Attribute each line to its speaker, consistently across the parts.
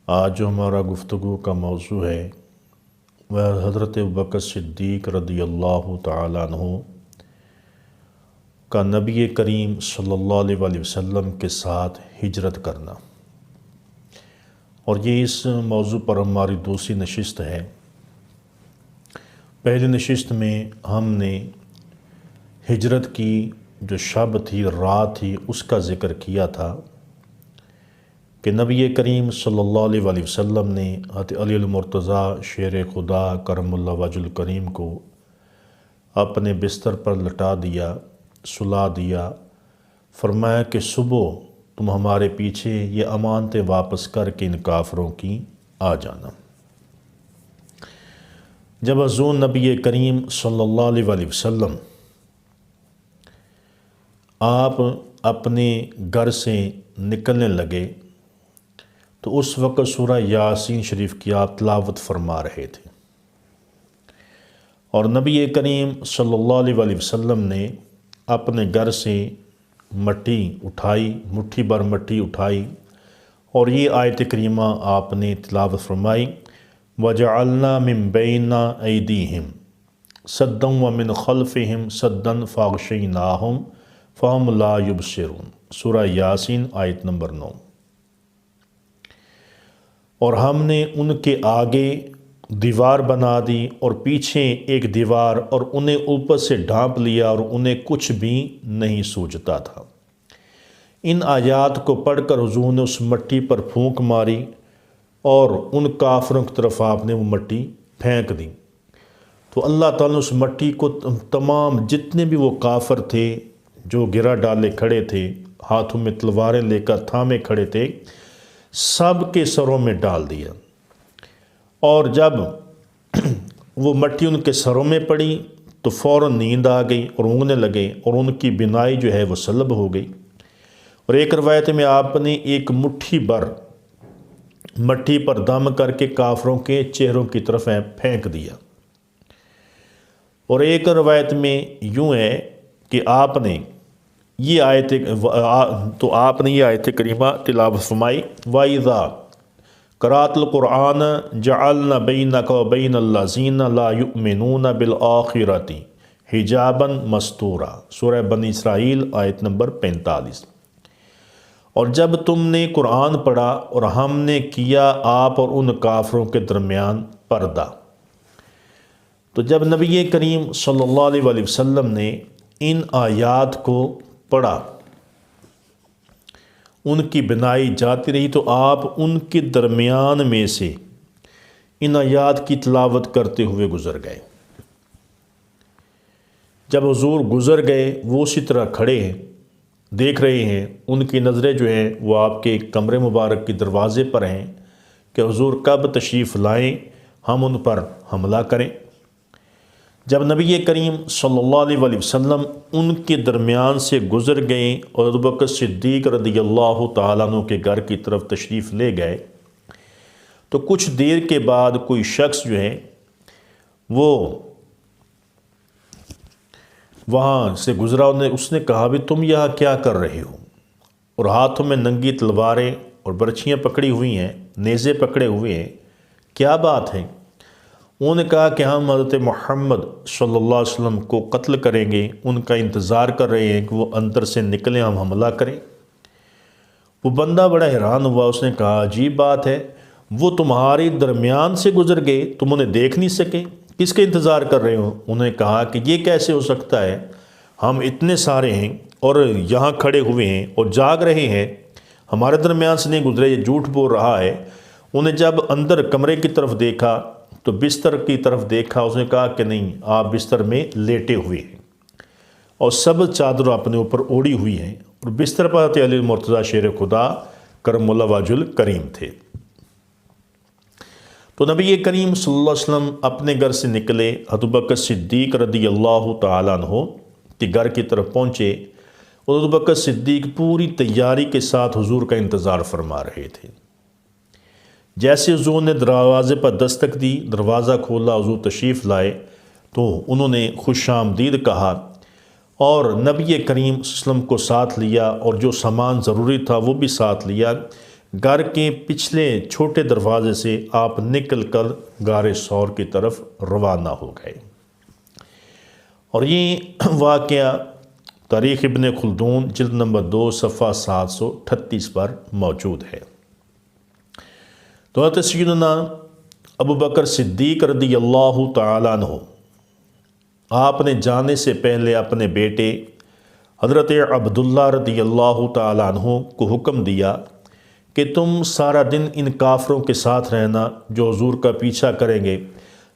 Speaker 1: آج جو ہمارا گفتگو کا موضوع ہے وہ حضرت ابوبکر صدیق رضی اللہ تعالیٰ عنہ کا نبی کریم صلی اللہ علیہ وآلہ وسلم کے ساتھ ہجرت کرنا، اور یہ اس موضوع پر ہماری دوسری نشست ہے۔ پہلی نشست میں ہم نے ہجرت کی جو شب تھی، رات تھی، اس کا ذکر کیا تھا کہ نبی کریم صلی اللہ علیہ وآلہ وسلم نے حضرت علی المرتضیٰ شیر خدا کرم اللہ وجہ الکریم کو اپنے بستر پر لٹا دیا، سلا دیا، فرمایا کہ صبح تم ہمارے پیچھے یہ امانتیں واپس کر کے ان کافروں کی آ جانا۔ جب حضور نبی کریم صلی اللہ علیہ وآلہ وسلم آپ اپنے گھر سے نکلنے لگے تو اس وقت سورہ یاسین شریف کی آپ تلاوت فرما رہے تھے، اور نبی کریم صلی اللہ علیہ وآلہ وسلم نے اپنے گھر سے مٹی اٹھائی، مٹھی بھر مٹی اٹھائی، اور یہ آیت کریمہ آپ نے تلاوت فرمائی، وَجَعَلْنَا مِن بَيْنَ أَيْدِيهِمْ سَدًّا وَمِنْ خَلْفِهِمْ سَدًّا فَأَغْشَيْنَاهُمْ فَهُمْ لَا يُبْصِرُونَ۔ سورہ یاسین آیت نمبر 9۔ اور ہم نے ان کے آگے دیوار بنا دی اور پیچھے ایک دیوار، اور انہیں اوپر سے ڈھانپ لیا اور انہیں کچھ بھی نہیں سوجتا تھا۔ ان آیات کو پڑھ کر حضور نے اس مٹی پر پھونک ماری اور ان کافروں کی طرف آپ نے وہ مٹی پھینک دی، تو اللہ تعالیٰ نے اس مٹی کو تمام جتنے بھی وہ کافر تھے جو گرا ڈالے کھڑے تھے، ہاتھوں میں تلواریں لے کر تھامے کھڑے تھے، سب کے سروں میں ڈال دیا، اور جب وہ مٹی ان کے سروں میں پڑی تو فوراً نیند آ گئی اور اونگنے لگے، اور ان کی بینائی جو ہے وہ سلب ہو گئی۔ اور ایک روایت میں آپ نے ایک مٹھی بھر مٹی پر دم کر کے کافروں کے چہروں کی طرف پھینک دیا، اور ایک روایت میں یوں ہے کہ آپ نے یہ آیت کریمہ تلاوت فرمائی، وَإِذَا قَرَأْتَ الْقُرْآنَ جَعَلْنَا بَيْنَكَ وَبَيْنَ الَّذِينَ لَا يُؤْمِنُونَ بِالْآخِرَةِ حِجَابًا مَسْتُورًا۔ سورہ بنی اسرائیل آیت نمبر 45۔ اور جب تم نے قرآن پڑھا اور ہم نے کیا آپ اور ان کافروں کے درمیان پردہ۔ تو جب نبی کریم صلی اللہ علیہ وآلہ وسلم نے ان آیات کو پڑھا، ان کی بنائی جاتی رہی، تو آپ ان کے درمیان میں سے ان آیات کی تلاوت کرتے ہوئے گزر گئے۔ جب حضور گزر گئے، وہ اسی طرح کھڑے ہیں، دیکھ رہے ہیں، ان کی نظریں جو ہیں وہ آپ کے کمرے مبارک کے دروازے پر ہیں کہ حضور کب تشریف لائیں، ہم ان پر حملہ کریں۔ جب نبی کریم صلی اللہ علیہ وآلہ وسلم ان کے درمیان سے گزر گئے اور ابوبکر صدیق رضی اللہ تعالیٰ عنہ کے گھر کی طرف تشریف لے گئے، تو کچھ دیر کے بعد کوئی شخص جو ہے وہ وہاں سے گزرا، اس نے کہا بھی تم یہاں کیا کر رہے ہو؟ اور ہاتھوں میں ننگی تلواریں اور برچھیاں پکڑی ہوئی ہیں، نیزے پکڑے ہوئے ہیں، کیا بات ہے؟ انہوں نے کہا کہ ہم حضرت محمد صلی اللہ علیہ وسلم کو قتل کریں گے، ان کا انتظار کر رہے ہیں کہ وہ اندر سے نکلیں، ہم حملہ کریں۔ وہ بندہ بڑا حیران ہوا، اس نے کہا عجیب بات ہے، وہ تمہارے درمیان سے گزر گئے، تم انہیں دیکھ نہیں سکے، کس کے انتظار کر رہے ہو؟ انہوں نے کہا کہ یہ کیسے ہو سکتا ہے، ہم اتنے سارے ہیں اور یہاں کھڑے ہوئے ہیں اور جاگ رہے ہیں، ہمارے درمیان سے نہیں گزرے، یہ جھوٹ بول رہا ہے۔ انہیں جب اندر کمرے کی طرف دیکھا تو بستر کی طرف دیکھا، اس نے کہا کہ نہیں، آپ بستر میں لیٹے ہوئے ہیں اور سب چادر اپنے اوپر اوڑی ہوئی ہیں، اور بستر پر حضرت علی المرتضیٰ شیر خدا کرم اللہ وجہ الکریم تھے۔ تو نبی کریم صلی اللہ علیہ وسلم اپنے گھر سے نکلے، حضرت ابوبکر صدیق رضی اللہ تعالیٰ عنہ کے گھر کی طرف پہنچے، اور حضرت ابوبکر صدیق پوری تیاری کے ساتھ حضور کا انتظار فرما رہے تھے۔ جیسے حضور نے دروازے پر دستک دی، دروازہ کھولا، حضور تشریف لائے، تو انہوں نے خوش آمدید کہا، اور نبی کریم صلی اللہ علیہ وسلم کو ساتھ لیا، اور جو سامان ضروری تھا وہ بھی ساتھ لیا۔ گھر کے پچھلے چھوٹے دروازے سے آپ نکل کر غار ثور کی طرف روانہ ہو گئے۔ اور یہ واقعہ تاریخ ابن خلدون جلد نمبر 2 صفحہ 738 پر موجود ہے۔ تو حضرت سیدنا ابو بکر صدیق رضی اللہ تعالیٰ عنہ آپ نے جانے سے پہلے اپنے بیٹے حضرت عبداللہ رضی اللہ تعالیٰ عنہ کو حکم دیا کہ تم سارا دن ان کافروں کے ساتھ رہنا جو حضور کا پیچھا کریں گے،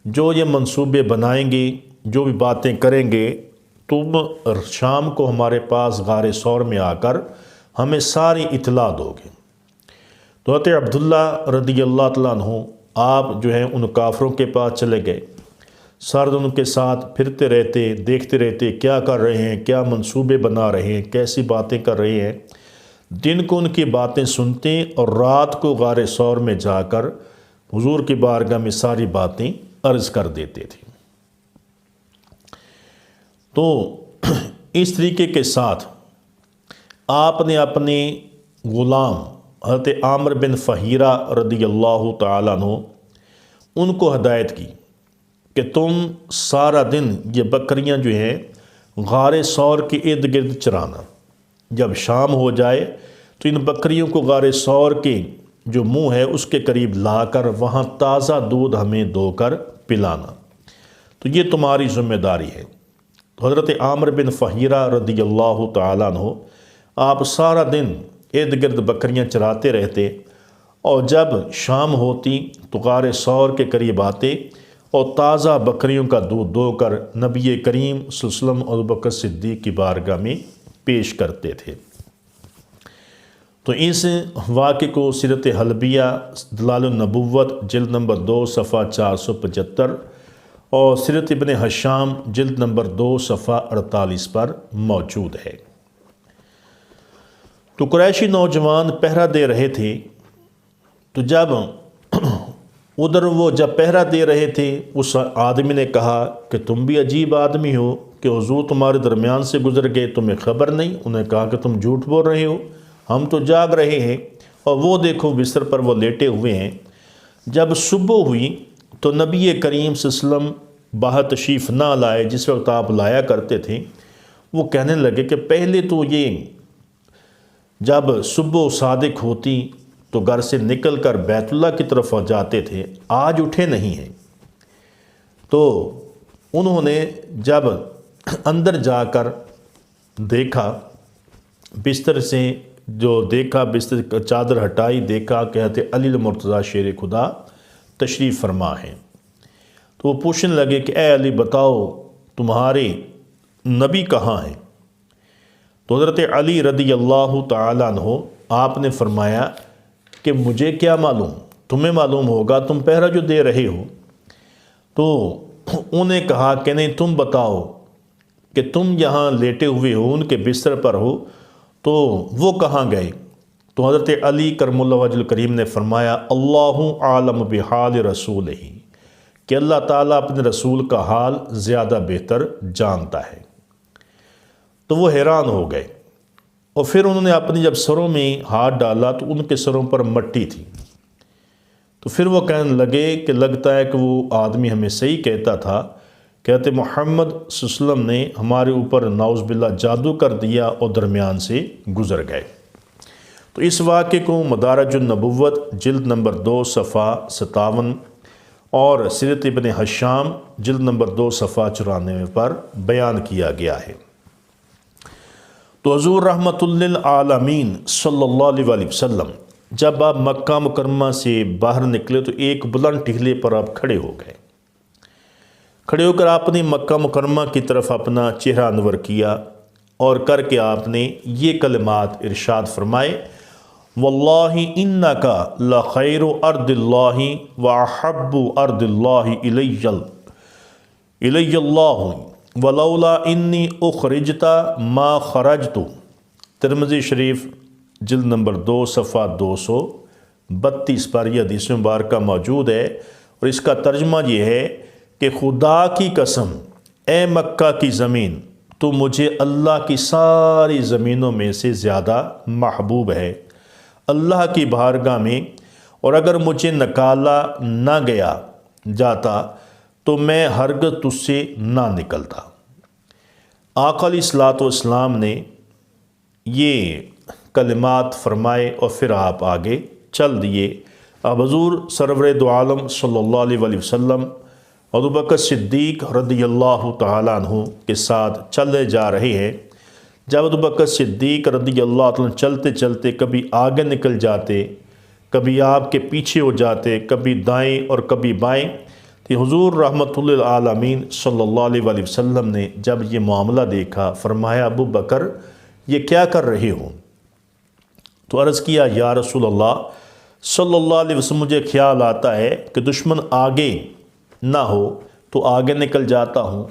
Speaker 1: جو یہ منصوبے بنائیں گے، جو بھی باتیں کریں گے، تم شام کو ہمارے پاس غار ثور میں آ کر ہمیں ساری اطلاع دو گے۔ تو حضرت عبداللہ رضی اللہ تعالیٰ عنہ آپ جو ہیں ان کافروں کے پاس چلے گئے، سارا دن ان کے ساتھ پھرتے رہتے، دیکھتے رہتے کیا کر رہے ہیں، کیا منصوبے بنا رہے ہیں، کیسی باتیں کر رہے ہیں۔ دن کو ان کی باتیں سنتے اور رات کو غار ثور میں جا کر حضور کی بارگاہ میں ساری باتیں عرض کر دیتے تھے۔ تو اس طریقے کے ساتھ آپ نے اپنے غلام حضرت عامر بن فہیرہ رضی اللہ تعالیٰ عنہ ان کو ہدایت کی کہ تم سارا دن یہ بکریاں جو ہیں غار ثور کے ارد گرد چرانا، جب شام ہو جائے تو ان بکریوں کو غار ثور کے جو منہ ہے اس کے قریب لا کر وہاں تازہ دودھ ہمیں دو کر پلانا، تو یہ تمہاری ذمہ داری ہے۔ تو حضرت عامر بن فہیرہ رضی اللہ تعالیٰ عنہ آپ سارا دن ارد گرد بکریاں چراتے رہتے، اور جب شام ہوتی تو غار ثور کے قریب آتے اور تازہ بکریوں کا دودھ دو کر نبی کریم صلی اللہ علیہ وسلم اور ابو بکر صدیق کی بارگاہ میں پیش کرتے تھے۔ تو اس واقعے کو سیرت حلبیہ دلائل النبوت جلد نمبر 2 صفحہ 475 اور سیرت ابن حشام جلد نمبر 2 صفحہ 48 پر موجود ہے۔ تو قریشی نوجوان پہرا دے رہے تھے، تو جب جب پہرا دے رہے تھے اس آدمی نے کہا کہ تم بھی عجیب آدمی ہو کہ حضور تمہارے درمیان سے گزر گئے، تمہیں خبر نہیں؟ انہیں کہا کہ تم جھوٹ بول رہے ہو، ہم تو جاگ رہے ہیں، اور وہ دیکھو بستر پر وہ لیٹے ہوئے ہیں۔ جب صبح ہوئی تو نبی کریم صلی اللہ علیہ وسلم باہر تشریف نہ لائے جس وقت آپ لایا کرتے تھے۔ وہ کہنے لگے کہ پہلے تو یہ جب صبح صادق ہوتی تو گھر سے نکل کر بیت اللہ کی طرف جاتے تھے، آج اٹھے نہیں ہیں۔ تو انہوں نے جب اندر جا کر دیکھا، بستر سے جو دیکھا، بستر کا چادر ہٹائی، دیکھا کہ حضرت علی المرتضیٰ شیر خدا تشریف فرما ہیں۔ تو وہ پوچھنے لگے کہ اے علی بتاؤ تمہارے نبی کہاں ہیں؟ تو حضرت علی رضی اللہ تعالیٰ عنہ آپ نے فرمایا کہ مجھے کیا معلوم، تمہیں معلوم ہوگا، تم پہرا جو دے رہے ہو۔ تو انہیں کہا کہ نہیں، تم بتاؤ کہ تم یہاں لیٹے ہوئے ہو، ان کے بستر پر ہو، تو وہ کہاں گئے؟ تو حضرت علی کرم اللہ وجہ الکریم نے فرمایا اللہ عالم بحال رسولہ، کہ اللہ تعالیٰ اپنے رسول کا حال زیادہ بہتر جانتا ہے۔ تو وہ حیران ہو گئے، اور پھر انہوں نے اپنی جب سروں میں ہاتھ ڈالا تو ان کے سروں پر مٹی تھی۔ تو پھر وہ کہنے لگے کہ لگتا ہے کہ وہ آدمی ہمیں صحیح کہتا تھا، کہتے محمد صلی اللہ علیہ وسلم نے ہمارے اوپر نعوذ باللہ جادو کر دیا اور درمیان سے گزر گئے۔ تو اس واقعے کو مدارج النبوت جلد نمبر 2 صفحہ 57 اور سیرت ابن حشام جلد نمبر 2 صفحہ 94 پر بیان کیا گیا ہے۔ تو حضور رحمت للعالمین صلی اللہ علیہ وسلم جب آپ مکہ مکرمہ سے باہر نکلے تو ایک بلند ٹہلے پر آپ کھڑے ہو گئے۔ کھڑے ہو کر آپ نے مکہ مکرمہ کی طرف اپنا چہرہ انور کیا اور کر کے آپ نے یہ کلمات ارشاد فرمائے، واللہ انکا لخیر ارض اللہ واحب ارض اللہ الی اللہ ولولا انی اخرجتا ما خرجت۔ ترمذی شریف جلد نمبر 2 صفحہ 232 پر یہ حدیث مبارکہ موجود ہے، اور اس کا ترجمہ یہ ہے کہ خدا کی قسم اے مکہ کی زمین، تو مجھے اللہ کی ساری زمینوں میں سے زیادہ محبوب ہے۔ اللہ کی بارگاہ میں، اور اگر مجھے نکالا نہ گیا جاتا تو میں ہرگز تجھ سے نہ نکلتا۔ آقا علیہ الصلوۃ والسلام نے یہ کلمات فرمائے اور پھر آپ آگے چل دیے۔ اب حضور سرور دو عالم صلی اللہ علیہ وسلم ابوبکر صدیق رضی اللہ تعالیٰ عنہ کے ساتھ چلے جا رہے ہیں۔ جب ابوبکر صدیق رضی اللہ عنہ چلتے چلتے کبھی آگے نکل جاتے، کبھی آپ کے پیچھے ہو جاتے، کبھی دائیں اور کبھی بائیں، تو حضور رحمۃ للعالمین صلی اللہ علیہ وسلم نے جب یہ معاملہ دیکھا فرمایا ابو بکر یہ کیا کر رہے ہو؟ تو عرض کیا یا رسول اللہ صلی اللہ علیہ وسلم مجھے خیال آتا ہے کہ دشمن آگے نہ ہو تو آگے نکل جاتا ہوں،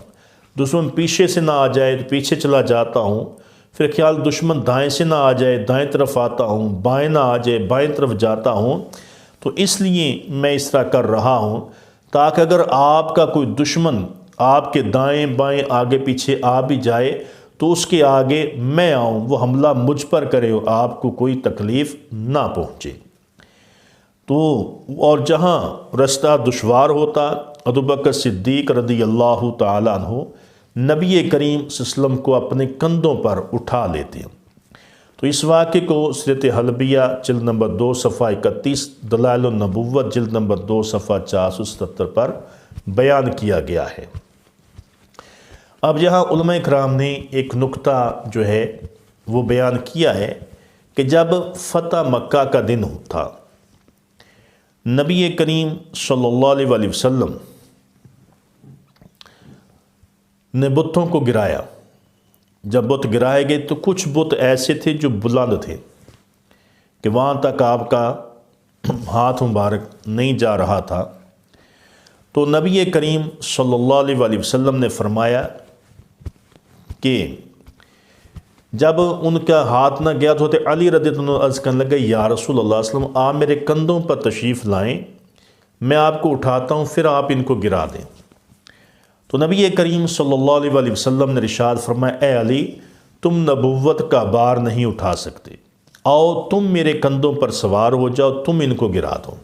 Speaker 1: دشمن پیچھے سے نہ آ جائے تو پیچھے چلا جاتا ہوں، پھر خیال دشمن دائیں سے نہ آ جائے دائیں طرف آتا ہوں، بائیں نہ آ جائے بائیں طرف جاتا ہوں، تو اس لیے میں اس طرح کر رہا ہوں تاکہ اگر آپ کا کوئی دشمن آپ کے دائیں بائیں آگے پیچھے آ بھی جائے تو اس کے آگے میں آؤں، وہ حملہ مجھ پر کرے اور آپ کو کوئی تکلیف نہ پہنچے۔ تو اور جہاں رستہ دشوار ہوتا ابوبکر صدیق رضی اللہ تعالیٰ عنہ نبی کریم صلی اللہ علیہ وسلم کو اپنے کندھوں پر اٹھا لیتے ہیں۔ تو اس واقعے کو سیرت حلبیہ جلد نمبر 2 صفحہ 31، دلائل النبوت جلد نمبر 2 صفحہ 477 پر بیان کیا گیا ہے۔ اب یہاں علماء کرام نے ایک نکتہ جو ہے وہ بیان کیا ہے کہ جب فتح مکہ کا دن تھا، نبی کریم صلی اللہ علیہ وسلم نے بتوں کو گرایا۔ جب بت گرائے گئے تو کچھ بت ایسے تھے جو بلند تھے کہ وہاں تک آپ کا ہاتھ مبارک نہیں جا رہا تھا۔ تو نبی کریم صلی اللہ علیہ وسلم نے فرمایا کہ جب ان کا ہاتھ نہ گیا تو علی رضی اللہ عنہ عرض کرنے لگے یا رسول اللہ صلی اللہ علیہ وسلم آپ میرے کندھوں پر تشریف لائیں، میں آپ کو اٹھاتا ہوں پھر آپ ان کو گرا دیں۔ تو نبی کریم صلی اللہ علیہ وسلم نے ارشاد فرمایا اے علی تم نبوت کا بار نہیں اٹھا سکتے، آؤ تم میرے کندھوں پر سوار ہو جاؤ، تم ان کو گرا دو۔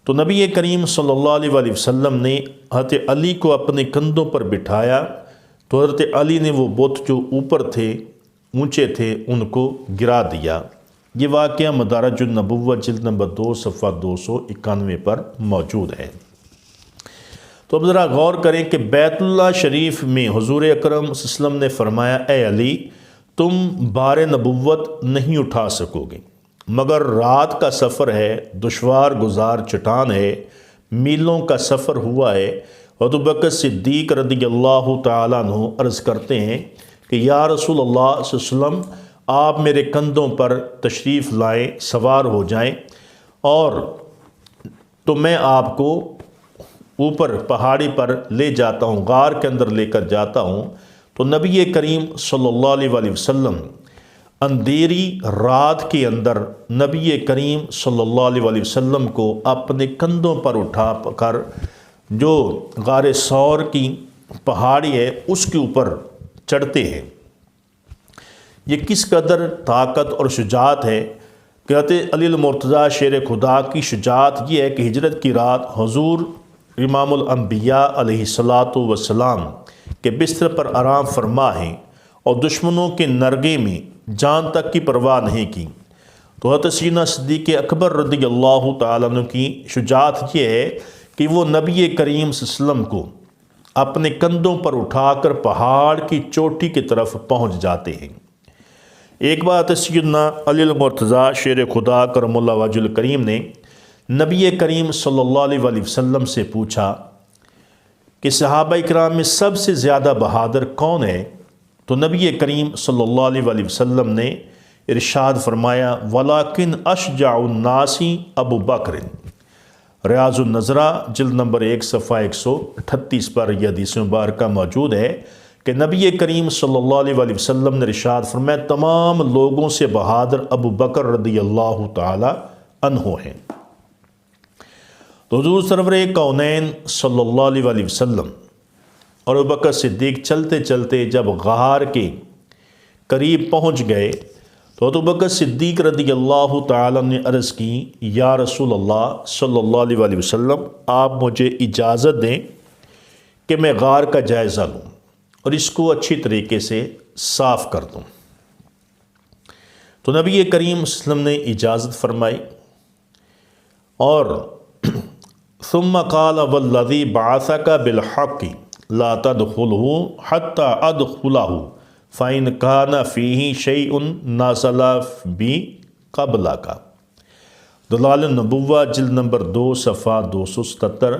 Speaker 1: تو نبی کریم صلی اللہ علیہ وسلم نے حضرت علی کو اپنے کندھوں پر بٹھایا تو حضرت علی نے وہ بت جو اوپر تھے اونچے تھے ان کو گرا دیا۔ یہ واقعہ مدارج النبوت جلد نمبر 2 صفحہ 291 پر موجود ہے۔ تو اب ذرا غور کریں کہ بیت اللہ شریف میں حضور اکرم صلی اللہ علیہ وسلم نے فرمایا اے علی تم بار نبوت نہیں اٹھا سکو گے، مگر رات کا سفر ہے، دشوار گزار چٹان ہے، میلوں کا سفر ہوا ہے۔ ابوبکر صدیق رضی اللہ تعالیٰ عنہ عرض کرتے ہیں کہ یا رسول اللہ صلی اللہ علیہ وسلم آپ میرے کندھوں پر تشریف لائیں، سوار ہو جائیں، اور تو میں آپ کو اوپر پہاڑی پر لے جاتا ہوں، غار کے اندر لے کر جاتا ہوں۔ تو نبی کریم صلی اللہ علیہ وسلم اندھیری رات کے اندر نبی کریم صلی اللہ علیہ وسلم کو اپنے کندھوں پر اٹھا کر جو غار ثور کی پہاڑی ہے اس کے اوپر چڑھتے ہیں۔ یہ کس قدر طاقت اور شجاعت ہے کہ حضرت علی المرتضیٰ شیر خدا کی شجاعت یہ ہے کہ ہجرت کی رات حضور امام الانبیاء علیہ الصلاۃ والسلام کے بستر پر آرام فرما ہیں اور دشمنوں کے نرغے میں جان تک کی پرواہ نہیں کی۔ تو حضرت سیدنا صدیق اکبر رضی اللہ تعالیٰ عنہ کی شجاعت یہ ہے کہ وہ نبی کریم صلی اللہ علیہ وسلم کو اپنے کندھوں پر اٹھا کر پہاڑ کی چوٹی کی طرف پہنچ جاتے ہیں۔ ایک بار سیدنا علی المرتضیٰ شیر خدا کرم اللہ وجہ الکریم نے نبی کریم صلی اللہ علیہ وسلم سے پوچھا کہ صحابہ کرام میں سب سے زیادہ بہادر کون ہے؟ تو نبی کریم صلی اللہ علیہ وسلم نے ارشاد فرمایا وَلَكِنْ أَشْجَعُ النَّاسِ ابو بکر۔ ریاض النظرہ جلد نمبر 1 صفحہ 138 پر یہ حدیث مبارکہ موجود ہے کہ نبی کریم صلی اللہ علیہ وسلم نے ارشاد فرمایا تمام لوگوں سے بہادر ابو بکر رضی اللہ تعالی عنہ ہیں۔ تو حضور سرور کونین صلی اللہ علیہ وسلم اور ابو بکر صدیق چلتے چلتے جب غار کے قریب پہنچ گئے تو ابو بکر صدیق رضی اللہ تعالیٰ نے عرض کی یا رسول اللہ صلی اللہ علیہ وآلہ وسلم آپ مجھے اجازت دیں کہ میں غار کا جائزہ لوں اور اس کو اچھی طریقے سے صاف کر دوں۔ تو نبی کریم صلی اللہ علیہ وسلم نے اجازت فرمائی اور ثم قال والذی بعثک بالحق لا تدخلہ حتی ادخلہ فَإِنْ كَانَ فِيهِ شَيْءٌ نَازَلَ بِي قَبْلَكَ۔ دلائل النبوہ جلد نمبر 2 صفحہ 277۔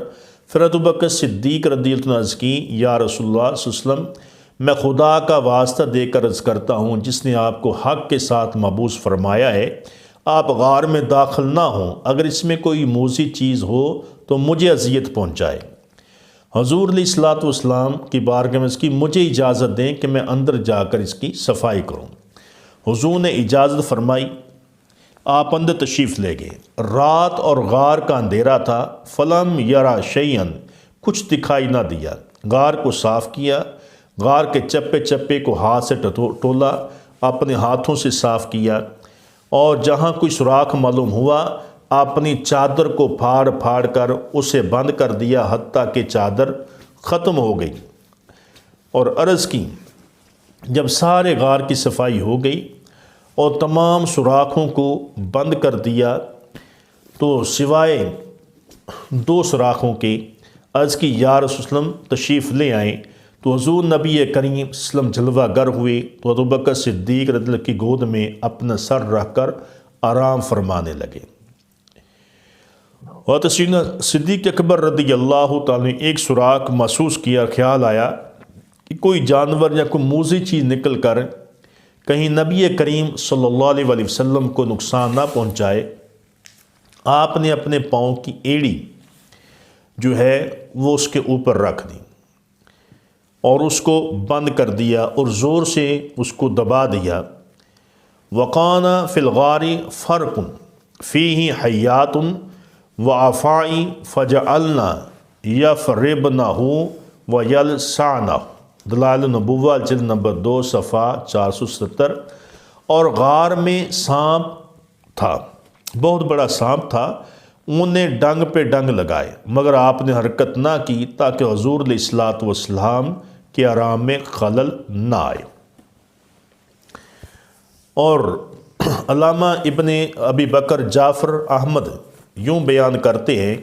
Speaker 1: پھر ابو بکر صدیق رضی اللہ عنہ عرض کی یا رسول اللہ صلی اللہ علیہ وسلم میں خدا کا واسطہ دے کر عرض کرتا ہوں جس نے آپ کو حق کے ساتھ مبعوث فرمایا ہے، آپ غار میں داخل نہ ہوں، اگر اس میں کوئی موذی چیز ہو تو مجھے اذیت پہنچائے۔ حضور علیہ الصلوۃ والسلام کی بارگاہ میں اس کی مجھے اجازت دیں کہ میں اندر جا کر اس کی صفائی کروں۔ حضور نے اجازت فرمائی، آپ اندر تشریف لے گئے۔ رات اور غار کا اندھیرا تھا، فلم یرا شیئن کچھ دکھائی نہ دیا۔ غار کو صاف کیا، غار کے چپے چپے کو ہاتھ سے ٹولا، اپنے ہاتھوں سے صاف کیا، اور جہاں کوئی سوراخ معلوم ہوا اپنی چادر کو پھاڑ پھاڑ کر اسے بند کر دیا حتیٰ کہ چادر ختم ہو گئی، اور عرض کی جب سارے غار کی صفائی ہو گئی اور تمام سوراخوں کو بند کر دیا تو سوائے 2 سوراخوں کے عرض کی یا رسول اللہ وسلم تشریف لے آئیں۔ تو حضور نبی کریم صلی اللہ علیہ وسلم جلوہ گر ہوئے تو ابو بکر صدیق رضی اللہ کی گود میں اپنا سر رکھ کر آرام فرمانے لگے۔ اور سیدنا صدیق اکبر رضی اللہ تعالیٰ نے ایک سوراخ محسوس کیا، خیال آیا کہ کوئی جانور یا کوئی موذی چیز نکل کر کہیں نبی کریم صلی اللہ علیہ وآلہ وسلم کو نقصان نہ پہنچائے۔ آپ نے اپنے پاؤں کی ایڑی جو ہے وہ اس کے اوپر رکھ دی اور اس کو بند کر دیا اور زور سے اس کو دبا دیا۔ وَقَانَ فِي الْغَارِ فَرْقٌ فِيهِ حَيَّاتٌ وَعَفَاءِ فَجَعَلْنَا يَفْرِبْنَهُ وَيَلْسَعْنَهُ۔ دلائل النبوہ جلد نمبر 2 صفحہ 470۔ اور غار میں سانپ تھا، بہت بڑا سانپ تھا، انہوں نے ڈنگ پہ ڈنگ لگائے مگر آپ نے حرکت نہ کی تاکہ حضور علیہ الصلوۃ والسلام کے آرام میں خلل نہ آئے۔ اور علامہ ابن ابی بکر جعفر احمد یوں بیان کرتے ہیں،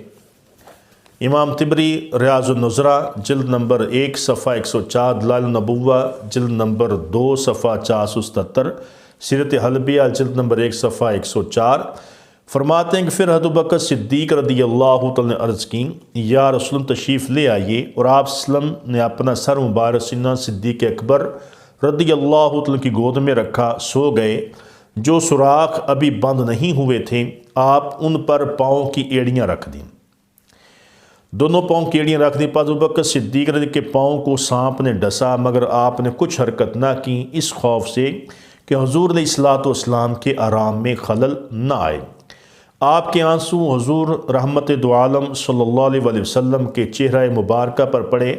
Speaker 1: امام طبری ریاض النظرہ جلد نمبر 1 صفحہ 104، دلائل النبوہ جلد نمبر 2 صفحہ 477، سیرت حلبیہ جلد نمبر 1 صفحہ 104، فرماتے ہیں کہ پھر ابو بکر صدیق رضی اللہ تعالیٰ نے عرض کی یا رسول اللہ تشریف لے آئیے، اور آپ صلی اللہ علیہ وسلم نے اپنا سر مبارک سینہ صدیق اکبر رضی اللہ تعالیٰ کی گود میں رکھا، سو گئے۔ جو سوراخ ابھی بند نہیں ہوئے تھے آپ ان پر پاؤں کی ایڑیاں رکھ دیں، دونوں پاؤں کی ایڑیاں رکھ دیں۔ پس ابو بکر صدیق رضی کے پاؤں کو سانپ نے ڈسا مگر آپ نے کچھ حرکت نہ کی، اس خوف سے کہ حضور علیہ الصلوۃ والسلام کے آرام میں خلل نہ آئے۔ آپ کے آنسو حضور رحمت دو عالم صلی اللہ علیہ وآلہ وسلم کے چہرہ مبارکہ پر پڑے،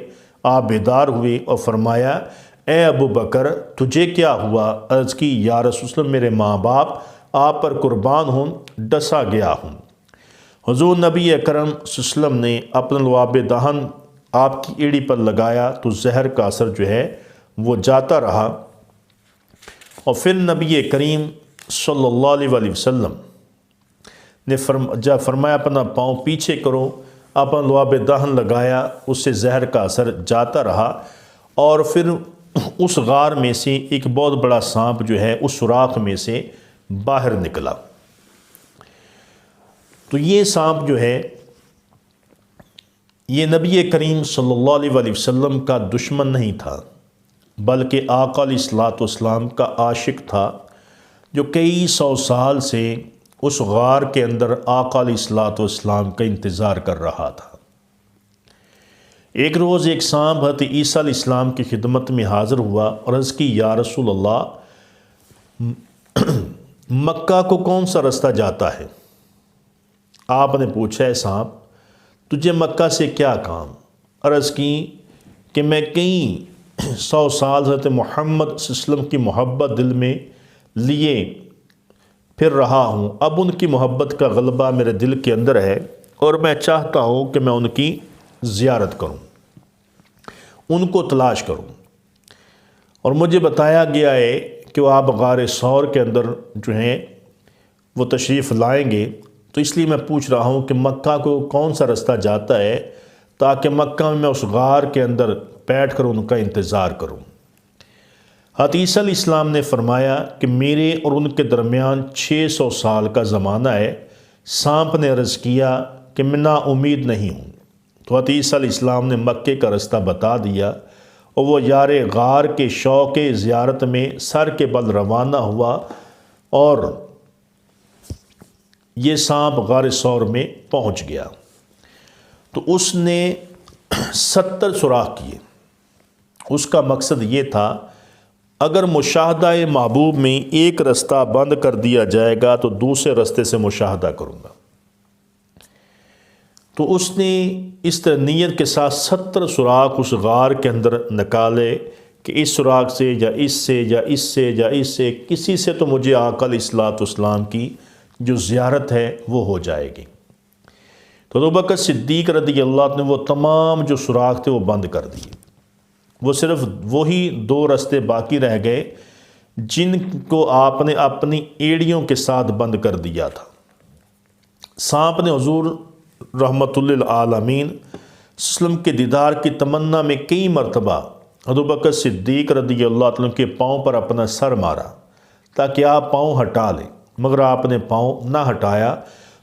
Speaker 1: آپ بیدار ہوئے اور فرمایا اے ابو بکر تجھے کیا ہوا؟ عرض کی یا رسول اللہ میرے ماں باپ آپ پر قربان ہوں، ڈسا گیا ہوں۔ حضور نبی اکرم صلی اللہ علیہ وسلم نے اپنا لعاب دہن آپ کی ایڑی پر لگایا تو زہر کا اثر جو ہے وہ جاتا رہا، اور پھر نبی کریم صلی اللہ علیہ وآلہ وسلم نے فرمایا اپنا پاؤں پیچھے کرو، اپنا لعاب دہن لگایا، اس سے زہر کا اثر جاتا رہا، اور پھر اس غار میں سے ایک بہت بڑا سانپ جو ہے اس سوراخ میں سے باہر نکلا۔ تو یہ سانپ جو ہے یہ نبی کریم صلی اللہ علیہ وآلہ وسلم کا دشمن نہیں تھا، بلکہ آقا علیہ الصلوۃ والسلام کا عاشق تھا، جو کئی 100 سال سے اس غار کے اندر آقا علیہ الصلوۃ والسلام کا انتظار کر رہا تھا۔ ایک روز ایک سانپ حضرت عیسیٰ علیہ السلام کی خدمت میں حاضر ہوا اور عرض کی یا رسول اللہ مکہ کو کون سا رستہ جاتا ہے؟ آپ نے پوچھا ہے سانپ تجھے مکہ سے کیا کام؟ عرض کی کہ میں کئی 100 سال حضرت محمد صلی اللہ علیہ وسلم کی محبت دل میں لیے پھر رہا ہوں، اب ان کی محبت کا غلبہ میرے دل کے اندر ہے اور میں چاہتا ہوں کہ میں ان کی زیارت کروں، ان کو تلاش کروں۔ اور مجھے بتایا گیا ہے کہ وہ آپ غار ثور کے اندر جو ہیں وہ تشریف لائیں گے، تو اس لیے میں پوچھ رہا ہوں کہ مکہ کو کون سا رستہ جاتا ہے تاکہ مکہ میں اس غار کے اندر بیٹھ کر ان کا انتظار کروں۔ حضرت عیسیٰ علیہ السلام نے فرمایا کہ میرے اور ان کے درمیان 600 سال کا زمانہ ہے۔ سانپ نے عرض کیا کہ میں نا امید نہیں ہوں، تو حضرت عیسیٰ علیہ السلام نے مکے کا رستہ بتا دیا اور وہ یار غار کے شوق زیارت میں سر کے بل روانہ ہوا اور یہ سانپ غار ثور میں پہنچ گیا۔ تو اس نے 70 سوراخ کیے۔ اس کا مقصد یہ تھا اگر مشاہدہ محبوب میں ایک رستہ بند کر دیا جائے گا تو دوسرے رستے سے مشاہدہ کروں گا۔ تو اس نے اس طرح نیت کے ساتھ 70 سوراخ اس غار کے اندر نکالے کہ اس سوراخ سے یا اس سے یا اس سے یا اس سے کسی سے تو مجھے آقا علیہ الصلوۃ والسلام کی جو زیارت ہے وہ ہو جائے گی۔ تو ابوبکر صدیق رضی اللہ عنہ نے وہ تمام جو سوراخ تھے وہ بند کر دیے۔ وہ صرف وہی 2 رستے باقی رہ گئے جن کو آپ نے اپنی ایڑیوں کے ساتھ بند کر دیا تھا۔ سانپ نے حضور رحمت للعالمین وسلم کے دیدار کی تمنا میں کئی مرتبہ ابوبکر صدیق رضی اللہ عنہ کے پاؤں پر اپنا سر مارا تاکہ آپ پاؤں ہٹا لیں، مگر آپ نے پاؤں نہ ہٹایا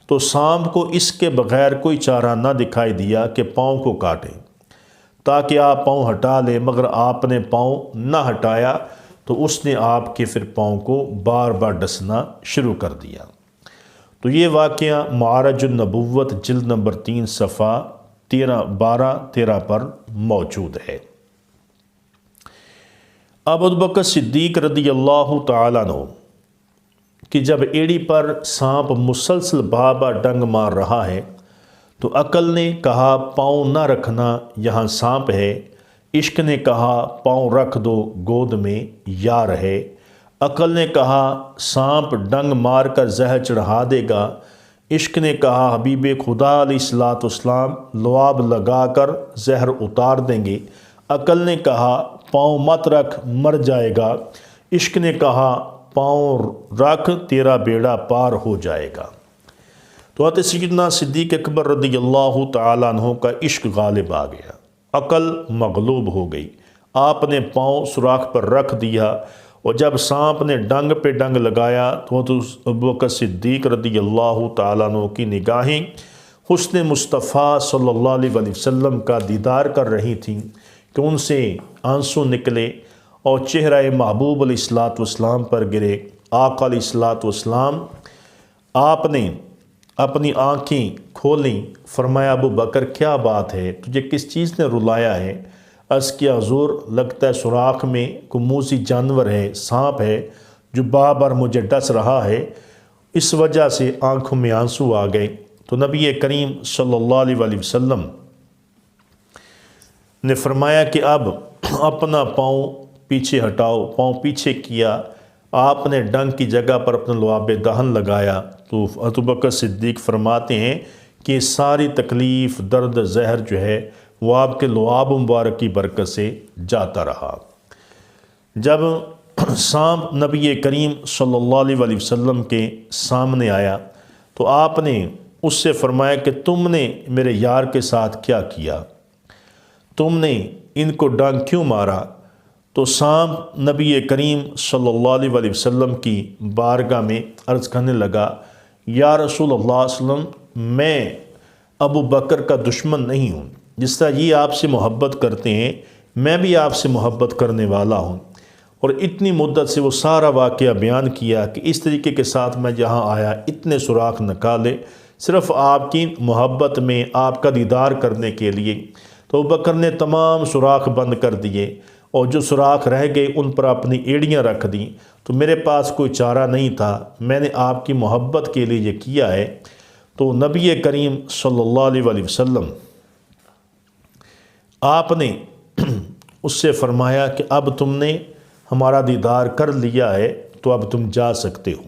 Speaker 1: تو سانپ کو اس کے بغیر کوئی چارہ نہ دکھائی دیا کہ پاؤں کو کاٹیں تاکہ آپ پاؤں ہٹا لیں، مگر آپ نے پاؤں نہ ہٹایا تو اس نے آپ کے پھر پاؤں کو بار بار ڈسنا شروع کر دیا۔ تو یہ واقعہ معارج النبوت جلد نمبر 3 صفحہ 12-13 پر موجود ہے۔ اب ابوبکر صدیق رضی اللہ تعالیٰ عنہ کہ جب ایڑی پر سانپ مسلسل بار بار ڈنگ مار رہا ہے تو عقل نے کہا پاؤں نہ رکھنا، یہاں سانپ ہے۔ عشق نے کہا پاؤں رکھ دو، گود میں یار ہے۔ عقل نے کہا سانپ ڈنگ مار کر زہر چڑھا دے گا۔ عشق نے کہا حبیب خدا علیہ الصلوۃ والسلام لعاب لگا کر زہر اتار دیں گے۔ عقل نے کہا پاؤں مت رکھ، مر جائے گا۔ عشق نے کہا پاؤں رکھ، تیرا بیڑا پار ہو جائے گا۔ تو حضرت سیدنا صدیق اکبر رضی اللہ تعالیٰ عنہ کا عشق غالب آ گیا، عقل مغلوب ہو گئی۔ آپ نے پاؤں سوراخ پر رکھ دیا اور جب سانپ نے ڈنگ پہ ڈنگ لگایا تو ابوبکر صدیق رضی اللہ تعالیٰ عنہ کی نگاہیں حسن مصطفیٰ صلی اللہ علیہ وسلم کا دیدار کر رہی تھیں کہ ان سے آنسو نکلے اور چہرہ محبوب علیہ الصلوۃ والسلام پر گرے۔ آقا علیہ الصلوۃ والسلام آپ نے اپنی آنکھیں کھولیں، فرمایا ابو بکر کیا بات ہے، تجھے کس چیز نے رلایا ہے؟ عرض کیا حضور لگتا ہے سوراخ میں کوئی موذی جانور ہے، سانپ ہے جو بار بار مجھے ڈس رہا ہے، اس وجہ سے آنکھوں میں آنسو آ گئے۔ تو نبی کریم صلی اللہ علیہ وسلم نے فرمایا کہ اب اپنا پاؤں پیچھے ہٹاؤ۔ پاؤں پیچھے کیا، آپ نے ڈنگ کی جگہ پر اپنا لعاب دہن لگایا تو ابوبکر صدیق فرماتے ہیں کہ ساری تکلیف درد زہر جو ہے وہ آپ کے لعاب مبارک کی برکت سے جاتا رہا۔ جب سانپ نبی کریم صلی اللہ علیہ وسلم کے سامنے آیا تو آپ نے اس سے فرمایا کہ تم نے میرے یار کے ساتھ کیا کیا، تم نے ان کو ڈنگ کیوں مارا؟ تو سانپ نبی کریم صلی اللہ علیہ وسلم کی بارگاہ میں عرض کرنے لگا، یا رسول اللہ صلی اللہ علیہ وسلم میں ابو بکر کا دشمن نہیں ہوں، جس طرح یہ آپ سے محبت کرتے ہیں میں بھی آپ سے محبت کرنے والا ہوں۔ اور اتنی مدت سے وہ سارا واقعہ بیان کیا کہ اس طریقے کے ساتھ میں جہاں آیا اتنے سوراخ نکالے صرف آپ کی محبت میں، آپ کا دیدار کرنے کے لیے۔ تو ابو بکر نے تمام سوراخ بند کر دیے اور جو سوراخ رہ گئے ان پر اپنی ایڑیاں رکھ دیں۔ تو میرے پاس کوئی چارہ نہیں تھا، میں نے آپ کی محبت کے لیے یہ کیا ہے۔ تو نبی کریم صلی اللہ علیہ وسلم آپ نے اس سے فرمایا کہ اب تم نے ہمارا دیدار کر لیا ہے تو اب تم جا سکتے ہو۔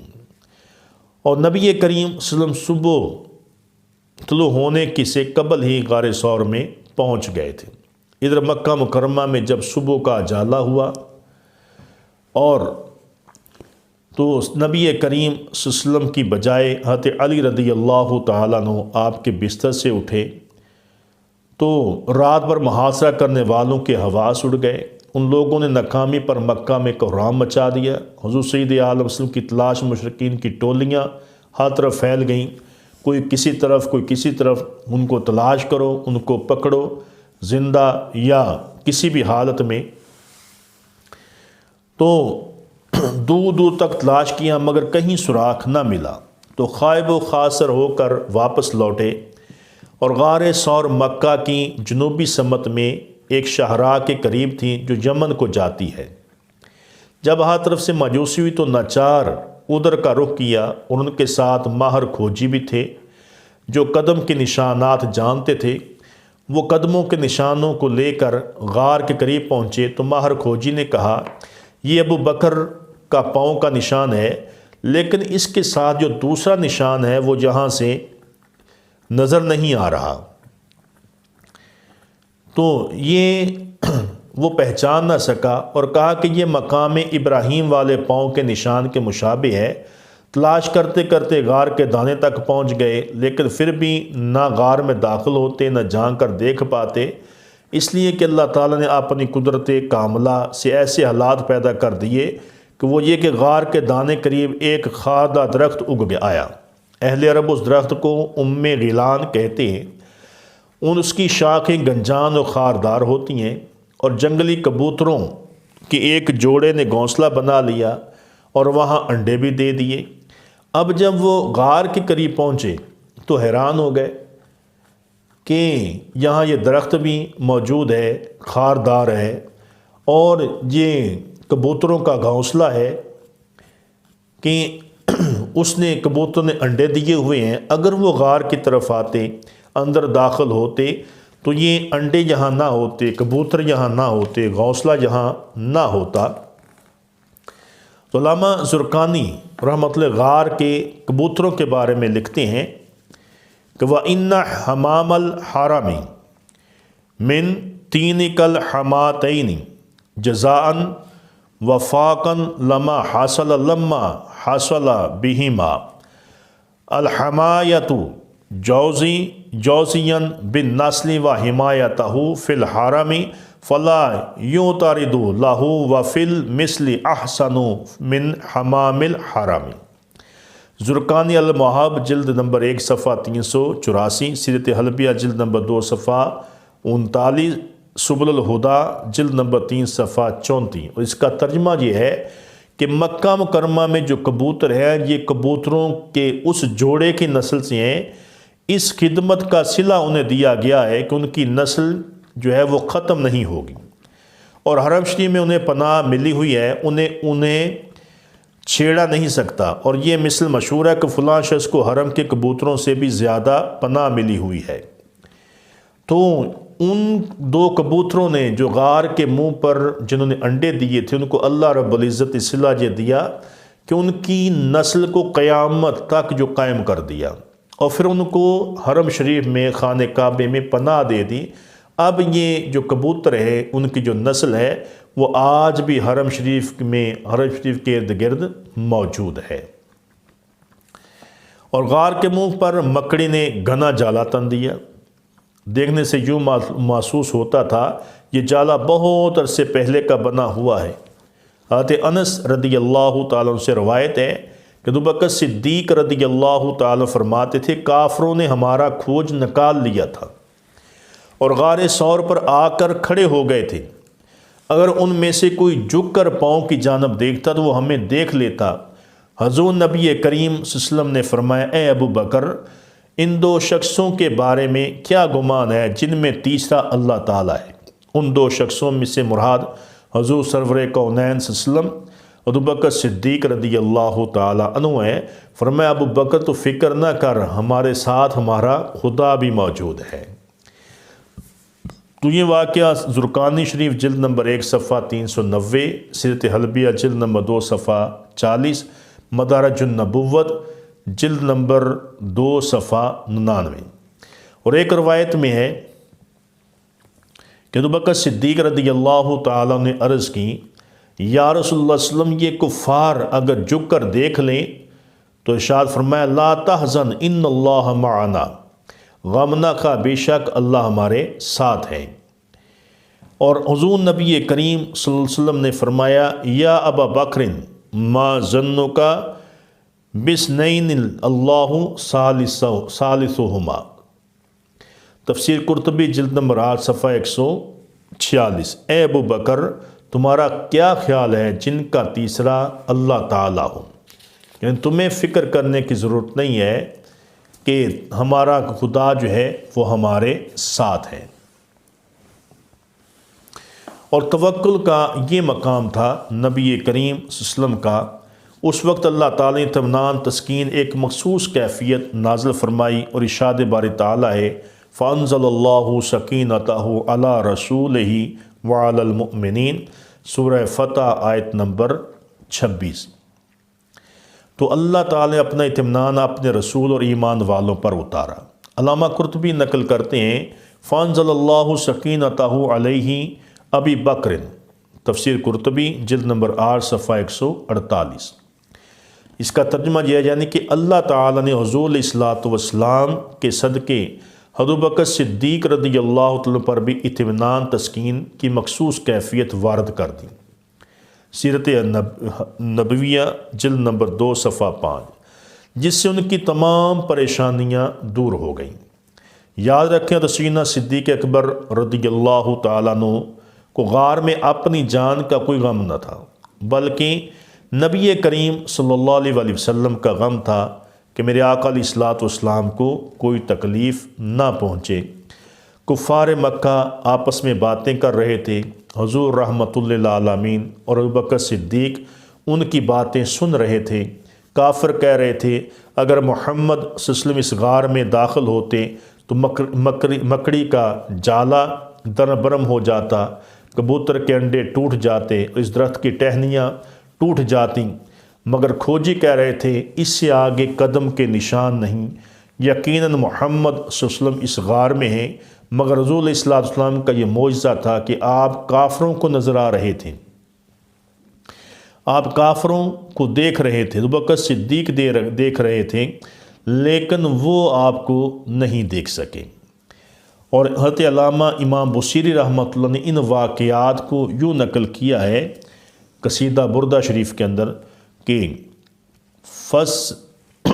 Speaker 1: اور نبی کریم صلی اللہ علیہ وسلم صبح طلوع ہونے کی سے قبل ہی غار ثور میں پہنچ گئے تھے۔ ادھر مکہ مکرمہ میں جب صبح کا اجالا ہوا اور تو نبی کریم صلی اللہ علیہ وسلم کی بجائے حضرت علی رضی اللہ تعالیٰ عنہ آپ کے بستر سے اٹھے تو رات بھر محاصرہ کرنے والوں کے حواس اڑ گئے۔ ان لوگوں نے ناکامی پر مکہ میں کوہرام مچا دیا۔ حضور سید عالم وسلم کی تلاش مشرکین کی ٹولیاں ہر طرف پھیل گئیں، کوئی کسی طرف کوئی کسی طرف۔ ان کو تلاش کرو، ان کو پکڑو، زندہ یا کسی بھی حالت میں۔ تو دور دور تک تلاش کیا مگر کہیں سراغ نہ ملا، تو خائب و خاسر ہو کر واپس لوٹے اور غار ثور مکہ کی جنوبی سمت میں ایک شاہراہ کے قریب تھی جو یمن کو جاتی ہے۔ جب ہر طرف سے مایوسی ہوئی تو ناچار ادھر کا رخ کیا، اور ان کے ساتھ ماہر کھوجی بھی تھے جو قدم کے نشانات جانتے تھے۔ وہ قدموں کے نشانوں کو لے کر غار کے قریب پہنچے تو ماہر کھوجی نے کہا، یہ ابو بکر کا پاؤں کا نشان ہے، لیکن اس کے ساتھ جو دوسرا نشان ہے وہ جہاں سے نظر نہیں آ رہا۔ تو یہ وہ پہچان نہ سکا اور کہا کہ یہ مقام ابراہیم والے پاؤں کے نشان کے مشابہ ہے۔ تلاش کرتے کرتے غار کے دانے تک پہنچ گئے، لیکن پھر بھی نہ غار میں داخل ہوتے نہ جان کر دیکھ پاتے، اس لیے کہ اللہ تعالیٰ نے اپنی قدرت کاملہ سے ایسے حالات پیدا کر دیے کہ وہ یہ کہ غار کے دانے قریب ایک خاردہ درخت اگ آیا۔ اہل عرب اس درخت کو غیلان کہتے ہیں۔ اس کی شاخیں گنجان و خاردار ہوتی ہیں، اور جنگلی کبوتروں کے ایک جوڑے نے گھونسلہ بنا لیا اور وہاں انڈے بھی دے دیے۔ اب جب وہ غار کے قریب پہنچے تو حیران ہو گئے کہ یہاں یہ درخت بھی موجود ہے، خاردار ہے، اور یہ کبوتروں کا گھونسلہ ہے کہ اس نے کبوتر نے انڈے دیے ہوئے ہیں۔ اگر وہ غار کی طرف آتے، اندر داخل ہوتے تو یہ انڈے یہاں نہ ہوتے، کبوتر یہاں نہ ہوتے، گھونسلہ یہاں نہ ہوتا۔ تو علامہ زرقانی رحمۃ اللہ غار کے کبوتروں کے بارے میں لکھتے ہیں کہ وَإِنَّ حَمَامَ الْحَرَمِ مِن تِينِكَ الْحَمَاتَيْنِ جَزَاءً وَفَاقًا لَمَا حَصَلَ بِهِمَا الْحَمَایَةُ جوزیاً بالنسل وحمایتہ فی الحرم فلا یعترض لہ وفی المثل احسن من حمام الحرم۔ زرقانی المحب جلد نمبر 1 صفحہ 384، سیرت حلبیہ جلد نمبر 2 صفحہ 39، سبل الہدا جلد نمبر 3 صفحہ 34۔ اور اس کا ترجمہ یہ ہے کہ مکہ مکرمہ میں جو کبوتر ہیں یہ کبوتروں کے اس جوڑے کی نسل سے ہیں۔ اس خدمت کا صلہ انہیں دیا گیا ہے کہ ان کی نسل جو ہے وہ ختم نہیں ہوگی، اور حرم شریف میں انہیں پناہ ملی ہوئی ہے، انہیں چھیڑا نہیں سکتا۔ اور یہ مثل مشہور ہے کہ فلاں شخص کو حرم کے کبوتروں سے بھی زیادہ پناہ ملی ہوئی ہے۔ تو ان دو کبوتروں نے جو غار کے منہ پر جنہوں نے انڈے دیے تھے، ان کو اللہ رب العزت صلہ یہ دیا کہ ان کی نسل کو قیامت تک جو قائم کر دیا، اور پھر ان کو حرم شریف میں خانہ کعبے میں پناہ دے دی۔ اب یہ جو کبوتر ہے ان کی جو نسل ہے وہ آج بھی حرم شریف کے ارد گرد موجود ہے۔ اور غار کے منہ پر مکڑی نے گھنا جالا تن دیا۔ دیکھنے سے یوں محسوس ہوتا تھا یہ جالا بہت عرصے پہلے کا بنا ہوا ہے۔ حضرت انس رضی اللہ تعالیٰ عنہ سے روایت ہے کہ ابو بکر صدیق رضی اللہ تعالیٰ فرماتے تھے، کافروں نے ہمارا کھوج نکال لیا تھا اور غار ثور پر آ کر کھڑے ہو گئے تھے۔ اگر ان میں سے کوئی جھک کر پاؤں کی جانب دیکھتا تو وہ ہمیں دیکھ لیتا۔ حضور نبی کریم صلی اللہ علیہ وسلم نے فرمایا، اے ابو بکر، ان دو شخصوں کے بارے میں کیا گمان ہے جن میں تیسرا اللہ تعالیٰ ہے؟ ان دو شخصوں میں سے مراد حضور سرور کونین صلی اللہ علیہ وسلم، ابو بکر صدیق رضی اللہ تعالیٰ عنہ ہے۔ فرمایا، ابو بکر تو فکر نہ کر، ہمارے ساتھ ہمارا خدا بھی موجود ہے۔ تو یہ واقعہ زرقانی شریف جلد نمبر 1 صفحہ 390، سیرت حلبیہ جلد نمبر 2 صفحہ 40، مدارج النبوت جلد نمبر 2 صفحہ 99۔ اور ایک روایت میں ہے کہ ابو بکر صدیق رضی اللہ تعالیٰ نے عرض کی، یا رسول اللہ صلی اللہ علیہ وسلم، یہ کفار اگر جھک کر دیکھ لیں تو ارشاد فرمایا، لا تحزن ان اللہ معنا، غم نہ کھا، بے شک اللہ ہمارے ساتھ ہے۔ اور حضور نبی کریم صلی اللہ علیہ وسلم نے فرمایا، یا ابا بکر ما ظنک بسنین اللہ ثالثہما۔ تفسیر قرطبی جلد نمبر 8 صفحہ 146۔ اے ابو بکر، تمہارا کیا خیال ہے جن کا تیسرا اللہ تعالیٰ ہو؟ یعنی تمہیں فکر کرنے کی ضرورت نہیں ہے کہ ہمارا خدا جو ہے وہ ہمارے ساتھ ہے۔ اور توکل کا یہ مقام تھا نبی کریم صلی اللہ علیہ وسلم کا۔ اس وقت اللہ تعالیٰ نے اطمینان، تسکین، ایک مخصوص کیفیت نازل فرمائی، اور ارشاد باری تعالیٰ ہے، فَأَنزَلَ اللَّهُ سَكِينَتَهُ عَلَى رَسُولِهِ وَعَلَى الْمُؤْمِنِينَ، سورہ فتح آیت نمبر 26۔ تو اللہ تعالیٰ نے اپنا اطمینان اپنے رسول اور ایمان والوں پر اتارا۔ علامہ قرطبی نقل کرتے ہیں، فَأَنزَلَ اللَّهُ سَكِينَتَهُ عَلَيْهِ ابی بکر، تفسیر قرطبی جلد نمبر 8 صفحہ 148۔ اس کا ترجمہ یہ ہے، یعنی کہ اللہ تعالیٰ نے حضور علیہ الصلوۃ والسلام کے صدقے حضرت بکر صدیق رضی اللہ عنہ پر بھی اطمینان، تسکین کی مخصوص کیفیت وارد کر دی۔ سیرت نبویہ جلد نمبر 2 صفحہ 5، جس سے ان کی تمام پریشانیاں دور ہو گئیں۔ یاد رکھیں، سیدنا صدیق اکبر رضی اللہ تعالیٰ عنہ کو غار میں اپنی جان کا کوئی غم نہ تھا، بلکہ نبی کریم صلی اللہ علیہ وسلم کا غم تھا کہ میرے آقا علیہ الصلوۃ والسلام کو کوئی تکلیف نہ پہنچے۔ کفار مکہ آپس میں باتیں کر رہے تھے، حضور رحمۃ للعالمین اور ابوبکر صدیق ان کی باتیں سن رہے تھے۔ کافر کہہ رہے تھے، اگر محمد صلی اللہ علیہ وسلم اس غار میں داخل ہوتے تو مکڑی کا جالا در برم ہو جاتا، کبوتر کے انڈے ٹوٹ جاتے، اس درخت کی ٹہنیاں ٹوٹ جاتی۔ مگر کھوجی کہہ رہے تھے، اس سے آگے قدم کے نشان نہیں، یقیناً محمد صلی اللہ علیہ وسلم اس غار میں ہیں۔ مگر حضور علیہ السلام کا یہ معجزہ تھا کہ آپ کافروں کو نظر آ رہے تھے، آپ کافروں کو دیکھ رہے تھے، ابوبکر صدیق دیکھ رہے تھے، لیکن وہ آپ کو نہیں دیکھ سکے۔ اور حضرت علامہ امام بصیری رحمۃ اللہ نے ان واقعات کو یوں نقل کیا ہے قصیدہ بردہ شریف کے اندر کہ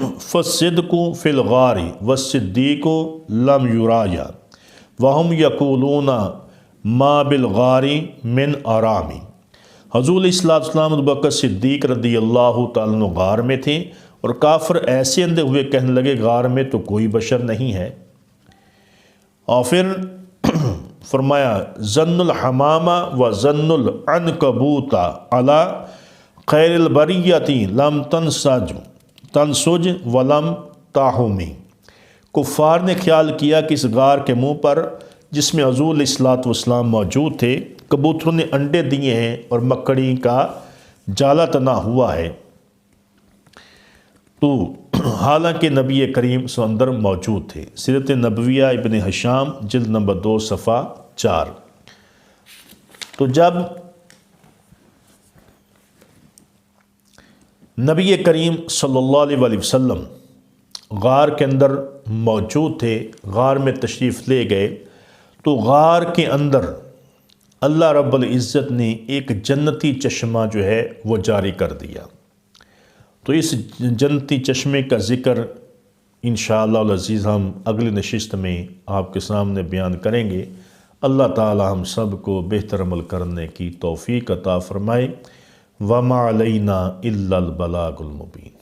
Speaker 1: فَالصِّدْقُ فِي الْغَارِ وَالصِّدِّيقُ لَمْ يُرَايَا وَهُمْ يَقُولُونَ مَا بِالْغَارِ مِنْ آرَامِ۔ حضور علیہ السلام ابوبکر صدیق رضی اللہ تعالیٰ عنہ غار میں تھے، اور کافر ایسے اندھے ہوئے کہنے لگے، غار میں تو کوئی بشر نہیں ہے۔ اور پھر فرمایا، ظن الحمامہ و ظن العنکبوت علی خیر البریۃ لم تنسج ولم تاہمی۔ کفار نے خیال کیا کہ اس غار کے منہ پر جس میں حضور علیہ الصلوۃ والسلام موجود تھے، کبوتروں نے انڈے دیے ہیں اور مکڑی کا جالا تنا ہوا ہے، تو حالانکہ نبی کریم اندر موجود تھے۔ سیرت نبویہ ابن ہشام جلد نمبر 2 صفحہ 4۔ تو جب نبی کریم صلی اللہ علیہ وسلم غار کے اندر موجود تھے، غار میں تشریف لے گئے، تو غار کے اندر اللہ رب العزت نے ایک جنتی چشمہ جو ہے وہ جاری کر دیا۔ تو اس جنتی چشمے کا ذکر انشاءاللہ العزیز ہم اگلی نشست میں آپ کے سامنے بیان کریں گے۔ اللہ تعالی ہم سب کو بہتر عمل کرنے کی توفیق عطا فرمائے۔ وَمَا عَلَيْنَا إِلَّا الْبَلَاغُ الْمُبِينُ۔